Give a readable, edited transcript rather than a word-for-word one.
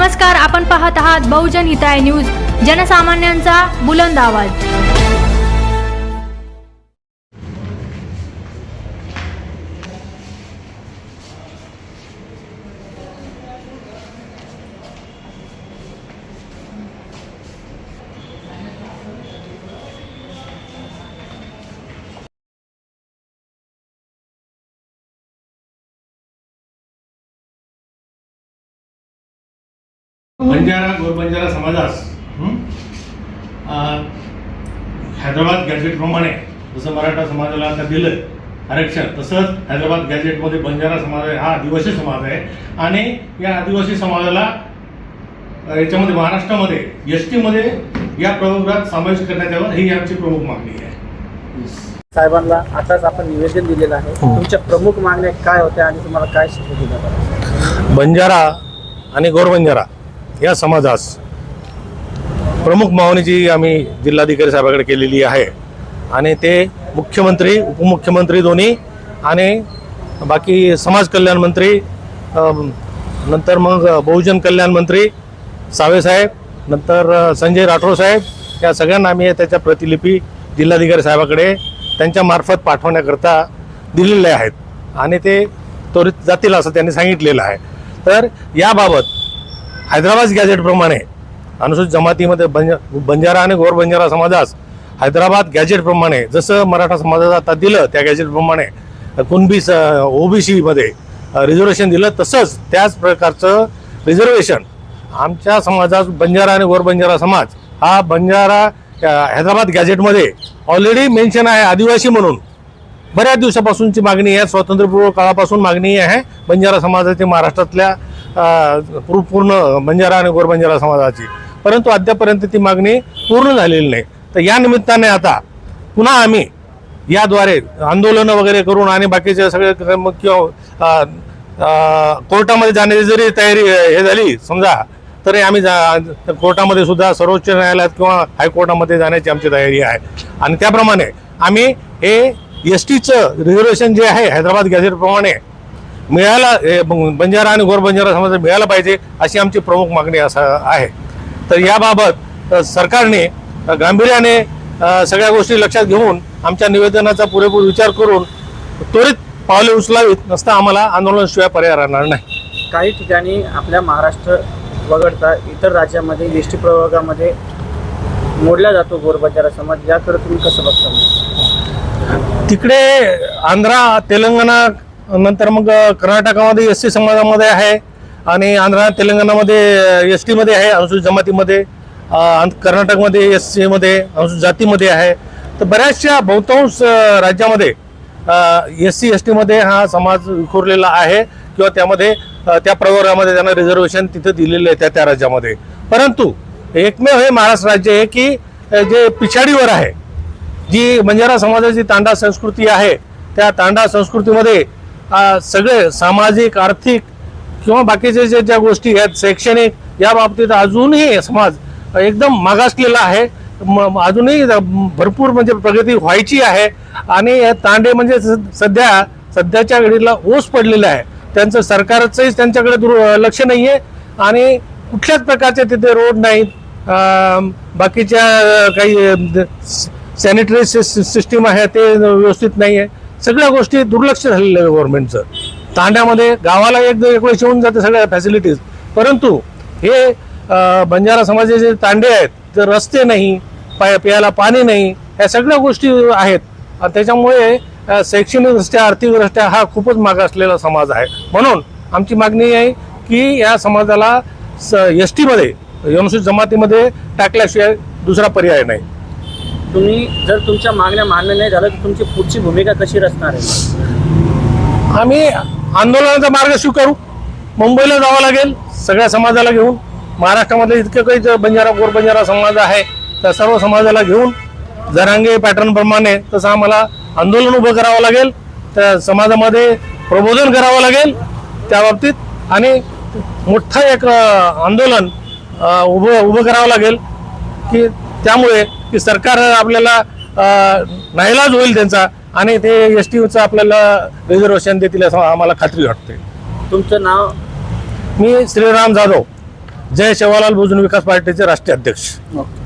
नमस्कार, आपण पाहत आहात बहुजन हिताय न्यूज, जनसामान्यांचा बुलंद आवाज। बंजारा गोरबंजारा समाजास हैदराबाद गॅजेट प्रमाणे जसं मराठा समाजाला आता दिलं आरक्षण, तसंच हैदराबाद गॅजेटमध्ये बंजारा समाज हा आदिवासी समाज आहे आणि या आदिवासी समाजाला याच्यामध्ये महाराष्ट्रामध्ये एसटी मध्ये या प्रवर्गात समावेश करण्यात यावा, ही आमची प्रमुख मागणी आहे। साहेबांना आताच आपण निवेदन दिलेलं आहे, तुमच्या प्रमुख मागण्या काय होत्या आणि तुम्हाला काय शिकवून दिलं? बंजारा आणि गोरबंजारा या समाजास प्रमुख मागणीची आम्ही जिल्हाधिकारी साहेबांकडे केलेली आहे आणि ते मुख्यमंत्री, उपमुख्यमंत्री दोन्ही आणि बाकी समाज कल्याण मंत्री, नंतर मग बहुजन कल्याण मंत्री सावेसाहेब, नंतर संजय राठोड साहेब, या सगळ्यांना आम्ही त्याच्या प्रतिलिपी जिल्हाधिकारी साहेबाकडे त्यांच्या मार्फत पाठवण्याकरता दिलेले आहेत आणि ते त्वरित जातील असं त्यांनी सांगितलेलं आहे। तर याबाबत हैदराबाद गॅजेटप्रमाणे अनुसूचित जमातीमध्ये बंजारा आणि गोरबंजारा समाजास हैदराबाद गॅजेटप्रमाणे जसं मराठा समाजाला आता दिलं त्या गॅजेटप्रमाणे कुणबी ओबीसीमध्ये रिझर्वेशन दिलं, तसंच त्याच प्रकारचं रिझर्वेशन आमच्या समाजात बंजारा आणि गोरबंजारा समाज हा बंजारा हैदराबाद गॅजेटमध्ये ऑलरेडी मेन्शन आहे आदिवासी म्हणून। बऱ्याच दिवसापासूनची मागणी आहे, स्वातंत्र्यपूर्व काळापासून मागणी आहे बंजारा समाजाची, महाराष्ट्रातल्या पूर्ण बंजारा आणि गोरबंजारा समाजाची, परंतु अद्यापर्यंत ती मागणी पूर्ण झालेली नाही। तर या निमित्ताने आता पुन्हा आम्ही याद्वारे आंदोलनं वगैरे करून आणि बाकीचे सगळे किंवा कोर्टामध्ये जाण्याची जरी तयारी हे झाली समजा, तरी आम्ही कोर्टामध्ये सुद्धा सर्वोच्च न्यायालयात किंवा हायकोर्टामध्ये जाण्याची आमची तयारी आहे आणि त्याप्रमाणे आम्ही हे एसटीचं रिझर्वेशन जे आहे हैदराबाद गॅजेटप्रमाणे मिळायला, बंजारा आणि गोरबंजारा समाजाला मिळायला पाहिजे अशी आमची प्रमुख मागणी असं आहे। तर याबाबत सरकारने गांभीर्याने सगळ्या गोष्टी लक्षात घेऊन आमच्या निवेदनाचा पुरेपूर विचार करून त्वरित पावले उचलावीत, नसता आम्हाला आंदोलनाशिवाय पर्याय राहणार नाही। काही ठिकाणी आपल्या महाराष्ट्र वगळता इतर राज्यामध्ये एसटी प्रवर्गामध्ये मोडला जातो गोरबंजारा समाज, याकडे तुम्ही कसं बघता? तिकडे आंध्रा, तेलंगणा, नंतर मग कर्नाटकामध्ये एसटी समाजामध्ये आहे आणि आंध्रा तेलंगणामध्ये एस टीमध्ये आहे अनुसूचित जमातीमध्ये, कर्नाटकमध्ये एस सीमध्ये अनुसूचित जातीमध्ये आहे। तर बऱ्याचशा बहुतांश राज्यामध्ये एस सी एस टीमध्ये हा समाज विखुरलेला आहे किंवा त्यामध्ये त्या प्रवर्गामध्ये त्यांना रिझर्वेशन तिथं दिलेलं आहे त्या राज्यामध्ये। परंतु एकमेव हे महाराष्ट्र राज्य आहे की जे पिछाडीवर आहे, जी बंजारा समाजाची तांडा संस्कृती आहे, त्या तांडा संस्कृतीमध्ये सगळे सामाजिक, आर्थिक किंवा बाकीचे ज्या गोष्टी आहेत, शैक्षणिक, या बाबतीत अजूनही समाज एकदम मागासलेला आहे। अजूनही भरपूर म्हणजे प्रगती व्हायची आहे आणि तांडे म्हणजे सध्याच्या घडीला ओस पडलेला आहे, त्यांचं सरकारचंही त्यांच्याकडे लक्ष नाही आहे आणि कुठल्याच प्रकारचे तिथे रोड नाहीत, बाकीच्या काही सॅनिटरी सिस्टीम आहे ते व्यवस्थित नाही आहे, सगळ्या गोष्टी दुर्लक्ष झालेलं आहे गव्हर्नमेंटचं। तांड्यामध्ये गावाला एक वेळेस येऊन जाते सगळ्या फॅसिलिटीज, परंतु हे बंजारा समाजाचे तांडे आहेत, तर रस्ते नाही, प्यायला पाणी नाही, या सगळ्या गोष्टी आहेत। त्याच्यामुळे शैक्षणिकदृष्ट्या, आर्थिकदृष्ट्या हा खूपच मागासलेला समाज आहे। म्हणून आमची मागणी आहे की या समाजाला एस टीमध्ये, अनुसूचित जमातीमध्ये टाकल्याशिवाय दुसरा पर्याय नाही। तुम्ही जर तुमच्या मागण्या मान्य नाही झालं तर तुमची पुढची भूमिका कशी रचणार आहे? आम्ही आंदोलनाचा मार्ग स्वीकारू, मुंबईला जावं लागेल सगळ्या समाजाला घेऊन। महाराष्ट्रामध्ये इतके काही बंजारा गोरबंजारा समाज आहे, त्या सर्व समाजाला घेऊन जरांगे पॅटर्न प्रमाणे तसं आम्हाला आंदोलन उभं करावं लागेल, त्या समाजामध्ये प्रबोधन करावं लागेल त्या बाबतीत आणि मोठं एक आंदोलन उभं करावं लागेल की त्यामुळे की सरकार आपल्याला नाईलाज होईल त्यांचा आणि ते एस टीचं आपल्याला रिझर्वेशन देतील असं आम्हाला खात्री वाटते। तुमचं नाव? मी श्रीराम जाधव, जय सेवालाल बहुजन विकास पार्टीचे राष्ट्रीय अध्यक्ष. ओके.